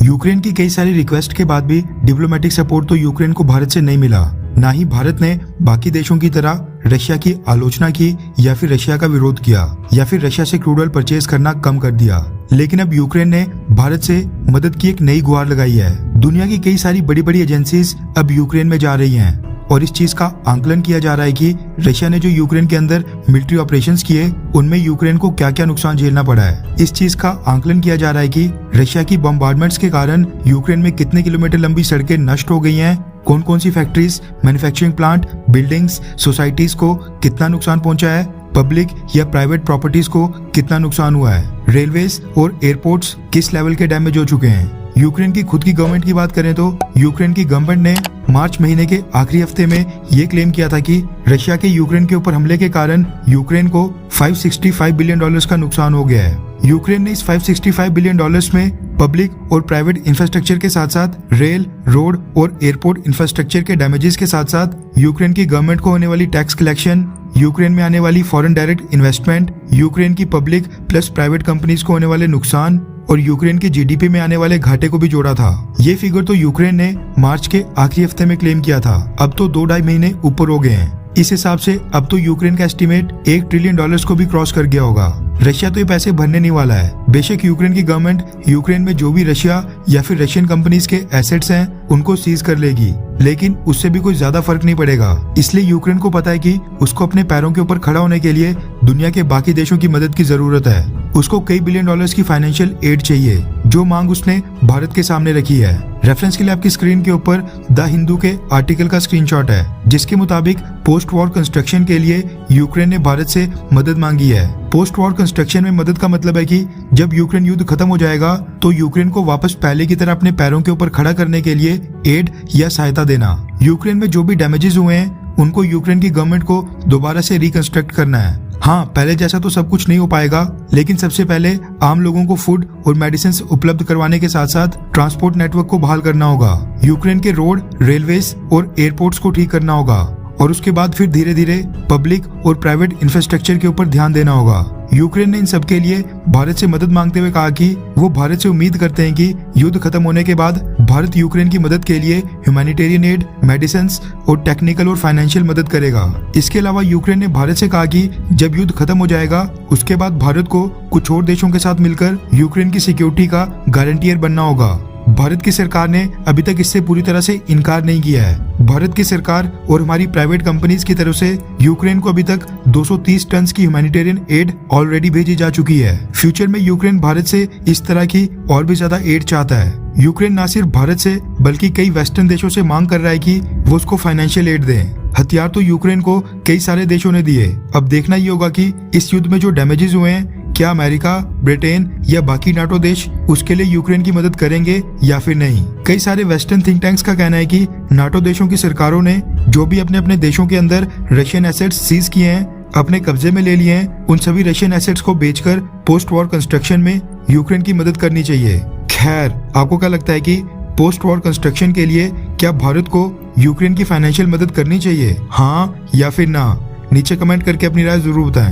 Ukraine की कई सारी रिक्वेस्ट के बाद भी डिप्लोमेटिक सपोर्ट तो यूक्रेन को भारत से नहीं मिला। ना ही भारत ने बाकी देशों की तरह रशिया की आलोचना की या फिर रशिया का विरोध किया या फिर रशिया से क्रूड ऑयल परचेज करना कम कर दिया। लेकिन अब यूक्रेन ने भारत से मदद की एक नई गुहार लगाई है। दुनिया की कई सारी बड़ी बड़ी एजेंसीज अब यूक्रेन में जा रही हैं और इस चीज का आंकलन किया जा रहा है कि रशिया ने जो यूक्रेन के अंदर मिलिट्री ऑपरेशंस किए उनमें यूक्रेन को क्या क्या नुकसान झेलना पड़ा है। इस चीज का आंकलन किया जा रहा है कि रशिया की बम्बार्डमेंट्स के कारण यूक्रेन में कितने किलोमीटर लंबी सड़कें नष्ट हो गई हैं, कौन कौन सी factories, manufacturing plant, buildings, societies को कितना नुकसान पहुंचा है, पब्लिक या प्राइवेट प्रॉपर्टीज को कितना नुकसान हुआ है, रेलवेज और एयरपोर्ट्स किस लेवल के डैमेज हो चुके हैं। यूक्रेन की खुद की गवर्नमेंट की बात करें तो यूक्रेन की गवर्नमेंट ने मार्च महीने के आखिरी हफ्ते में ये क्लेम किया था कि रशिया के यूक्रेन के ऊपर हमले के कारण यूक्रेन को $565 बिलियन का नुकसान हो गया है। यूक्रेन ने इस $565 बिलियन में पब्लिक और प्राइवेट इंफ्रास्ट्रक्चर के साथ साथ रेल, रोड और एयरपोर्ट इंफ्रास्ट्रक्चर के डैमेजेस के साथ साथ यूक्रेन की गवर्नमेंट को होने वाली टैक्स कलेक्शन, यूक्रेन में आने वाली फॉरेन डायरेक्ट इन्वेस्टमेंट, यूक्रेन की पब्लिक प्लस प्राइवेट कंपनीज को होने वाले नुकसान और यूक्रेन के जीडीपी में आने वाले घाटे को भी जोड़ा था। ये फिगर तो यूक्रेन ने मार्च के आखिरी हफ्ते में क्लेम किया था। अब तो 2-2.5 महीने ऊपर हो गए हैं। इस हिसाब से अब तो यूक्रेन का एस्टीमेट $1 ट्रिलियन को भी क्रॉस कर गया होगा। रशिया तो ये पैसे भरने नहीं वाला है। बेशक यूक्रेन की गवर्नमेंट यूक्रेन में जो भी रशिया या फिर रशियन कंपनीज के एसेट्स हैं उनको सीज कर लेगी, लेकिन उससे भी कोई ज्यादा फर्क नहीं पड़ेगा। इसलिए यूक्रेन को पता है कि उसको अपने पैरों के ऊपर खड़ा होने के लिए दुनिया के बाकी देशों की मदद की जरूरत है। उसको कई बिलियन डॉलर्स की फाइनेंशियल एड चाहिए, जो मांग उसने भारत के सामने रखी है। रेफरेंस के लिए आपकी स्क्रीन के ऊपर द हिंदू के आर्टिकल का स्क्रीनशॉट है, जिसके मुताबिक पोस्ट वॉर कंस्ट्रक्शन के लिए यूक्रेन ने भारत से मदद मांगी है। पोस्ट वॉर कंस्ट्रक्शन में मदद का मतलब है कि जब यूक्रेन युद्ध खत्म हो जाएगा तो यूक्रेन को वापस पहले की तरह अपने पैरों के ऊपर खड़ा करने के लिए एड या सहायता देना। यूक्रेन में जो भी डैमेजेस हुए हैं उनको यूक्रेन की गवर्नमेंट को दोबारा से रिकंस्ट्रक्ट करना है। हाँ, पहले जैसा तो सब कुछ नहीं हो पाएगा, लेकिन सबसे पहले आम लोगों को फूड और मेडिसिन उपलब्ध करवाने के साथ साथ ट्रांसपोर्ट नेटवर्क को बहाल करना होगा। यूक्रेन के रोड, रेलवेज और एयरपोर्ट्स को ठीक करना होगा और उसके बाद फिर धीरे धीरे पब्लिक और प्राइवेट इंफ्रास्ट्रक्चर के ऊपर ध्यान देना होगा। यूक्रेन ने इन सब के लिए भारत से मदद मांगते हुए कहा कि वो भारत से उम्मीद करते हैं कि युद्ध खत्म होने के बाद भारत यूक्रेन की मदद के लिए ह्यूमैनिटेरियन एड, मेडिसिन और टेक्निकल और फाइनेंशियल मदद करेगा। इसके अलावा यूक्रेन ने भारत से कहा कि जब युद्ध खत्म हो जाएगा उसके बाद भारत को कुछ और देशों के साथ मिलकर यूक्रेन की सिक्योरिटी का गारंटियर बनना होगा। भारत की सरकार ने अभी तक इससे पूरी तरह से इनकार नहीं किया है। भारत की सरकार और हमारी प्राइवेट कंपनीज की तरफ से यूक्रेन को अभी तक 230 टन की ह्यूमैनिटेरियन एड ऑलरेडी भेजी जा चुकी है। फ्यूचर में यूक्रेन भारत से इस तरह की और भी ज्यादा एड चाहता है। यूक्रेन न सिर्फ भारत से बल्कि कई वेस्टर्न देशों से मांग कर रहा है कि वो उसको फाइनेंशियल एड दें। हथियार तो यूक्रेन को कई सारे देशों ने दिए। अब देखना ये होगा कि इस युद्ध में जो डैमेजेस हुए हैं क्या अमेरिका, ब्रिटेन या बाकी नाटो देश उसके लिए यूक्रेन की मदद करेंगे या फिर नहीं। कई सारे वेस्टर्न थिंक टैंक्स का कहना है कि नाटो देशों की सरकारों ने जो भी अपने अपने देशों के अंदर रशियन एसेट्स सीज किए हैं, अपने कब्जे में ले लिए हैं, उन सभी रशियन एसेट्स को बेचकर पोस्ट वॉर कंस्ट्रक्शन में यूक्रेन की मदद करनी चाहिए। खैर, आपको क्या लगता है कि पोस्ट वॉर कंस्ट्रक्शन के लिए क्या भारत को यूक्रेन की फाइनेंशियल मदद करनी चाहिए, हाँ या फिर ना? नीचे कमेंट करके अपनी राय जरूर बताएं।